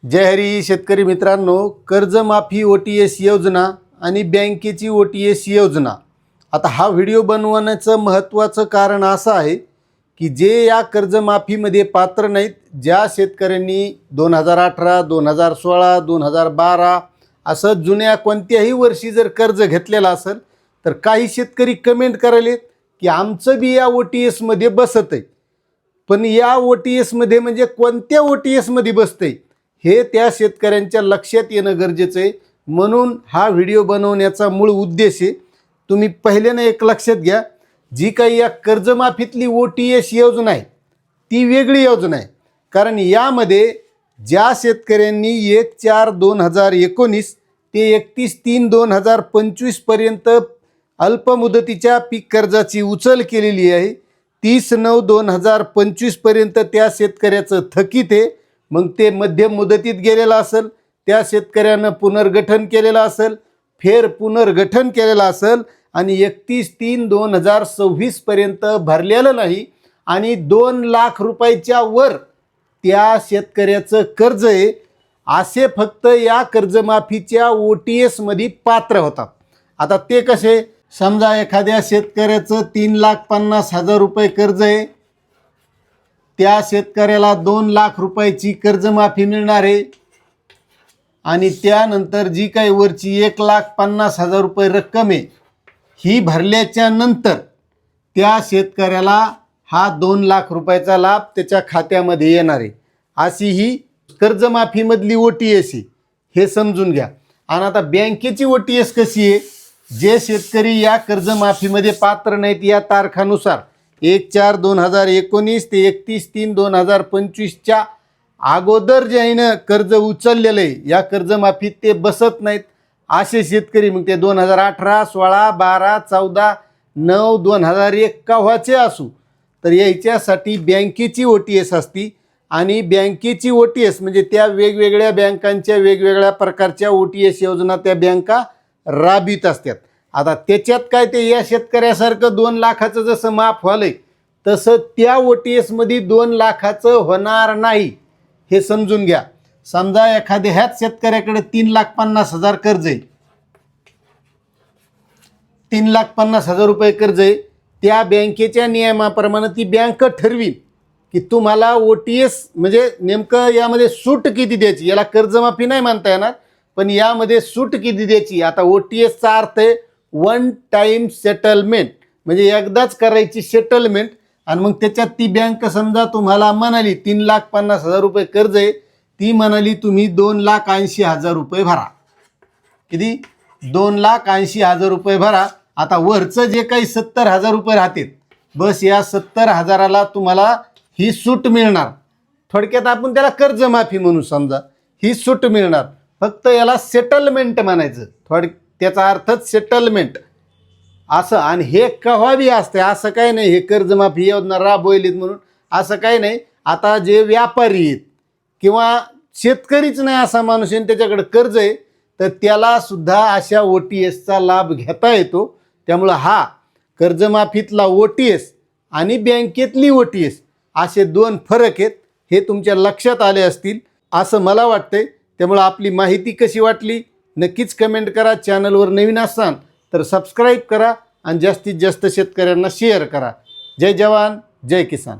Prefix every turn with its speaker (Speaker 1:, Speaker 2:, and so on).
Speaker 1: जय हरी शेतकरी मित्रांनो, कर्जमाफी OTS योजना आणि बँकेची OTS योजना. आता हा व्हिडिओ बनवण्याचं महत्त्वाचं कारण असं आहे की जे या कर्जमाफीमध्ये पात्र नाहीत, ज्या शेतकऱ्यांनी 2018, 2016, 2012 असं जुन्या कोणत्याही वर्षी जर कर्ज घेतलेलं असेल तर काही शेतकरी कमेंट करायलेत की आमचं बी या OTS मध्ये बसत आहे. पण या OTS मध्ये म्हणजे कोणत्या OTS मध्ये बसते हे त्या शेतकऱ्यांच्या लक्षात येणं गरजेचं आहे. म्हणून हा व्हिडिओ बनवण्याचा मूळ उद्देश आहे. तुम्ही पहिल्यानं एक लक्षात घ्या, जी काही या कर्जमाफीतली OTS योजना आहे ती वेगळी योजना आहे. कारण यामध्ये ज्या शेतकऱ्यांनी 1/4/2019 ते 31/3/2025 पर्यंत अल्पमुदतीच्या पीक कर्जाची उचल केलेली आहे, 30/9/2025 पर्यंत त्या शेतकऱ्याचं थकीत आहे. मग ते मध्यम मुदतीत गेलेलं असेल, त्या शेतकऱ्यानं पुनर्गठन केलेलं असेल, फेर पुनर्गठन केलेलं असेल आणि 31/3/2026 पर्यंत भरलेलं नाही आणि 2 लाख रुपयाच्या वर त्या शेतकऱ्याचं कर्ज आहे, असे फक्त या कर्जमाफीच्या OTS मध्ये पात्र होतात. आता ते कसे? समजा एखाद्या शेतकऱ्याचं 3,50,000 रुपये कर्ज आहे, त्या शेतकऱ्याला 2 लाख रुपयाची कर्जमाफी मिळणार आहे आणि त्यानंतर जी काही वरची 1,50,000 रुपये रक्कम आहे ही भरल्याच्या नंतर त्या शेतकऱ्याला हा 2 लाख रुपयाचा लाभ त्याच्या खात्यामध्ये येणार आहे. अशी ही कर्जमाफीमधली OTS आहे, हे समजून घ्या. आणि आता बँकेची OTS कशी आहे? जे शेतकरी या कर्जमाफीमध्ये पात्र नाहीत या तारखानुसार 1/4/2019 ते 31/3/2025च्या अगोदर ज्यानं कर्ज उचललेलं आहे या कर्जमाफीत ते बसत नाहीत असे शेतकरी, मग ते 2018, 16, 12, 14, 9, 2001 केव्हाचे असू, तर याच्यासाठी बँकेची OTS असती. आणि बँकेची OTS म्हणजे त्या वेगवेगळ्या बँकांच्या वेगवेगळ्या प्रकारच्या OTS योजना त्या बँका राबवित असतात. आता त्याच्यात काय, ते या शेतकऱ्यासारखं 2 लाखाचं जसं माफ व्हालंय तसं त्या OTS मध्ये 2 लाखाचं होणार नाही, हे समजून घ्या. समजा एखाद्या ह्याच शेतकऱ्याकडे 3,50,000 कर्ज आहे, 3,50,000 रुपये कर्ज आहे. त्या बँकेच्या नियमाप्रमाणे ती बँक ठरवीन की तुम्हाला OTS म्हणजे नेमकं यामध्ये सूट किती द्यायची. याला कर्जमाफी नाही म्हणता येणार, पण यामध्ये सूट किती द्यायची. आता OTSचा अर्थ आहे वन टाइम सेटलमेंट, म्हणजे एकदाच करायची सेटलमेंट. आणि मग त्याच्यात ती बँक समजा तुम्हाला म्हणाली 3,50,000 रुपये कर्ज आहे, ती म्हणाली तुम्ही 2,80,000 रुपये भरा. किती? 2,80,000 रुपये भरा. आता वरचं जे काही 70,000 रुपये राहतील, बस या 70,000ला तुम्हाला ही सूट मिळणार. थोडक्यात आपण त्याला कर्जमाफी म्हणून समजा, ही सूट मिळणार. फक्त याला सेटलमेंट म्हणायचं, त्याचा अर्थच सेटलमेंट असं. आणि हे केव्हाही असते, असं काही नाही हे कर्जमाफी योजना राबवलीत म्हणून असं काही नाही. आता जे व्यापारी आहेत किंवा शेतकरीच नाही असा माणूस आहे त्याच्याकडे कर्ज आहे, तर त्याला सुद्धा अशा OTSचा लाभ घेता येतो. त्यामुळं हा कर्जमाफीतला OTS आणि बँकेतली OTS असे 2 फरक आहेत, हे तुमच्या लक्षात आले असतील असं मला वाटतंय. त्यामुळं आपली माहिती कशी वाटली नक्कीच कमेंट करा. चॅनलवर नवीन असाल तर सबस्क्राईब करा आणि जास्तीत जास्त शेतकऱ्यांना शेअर करा. जय जवान, जय किसान.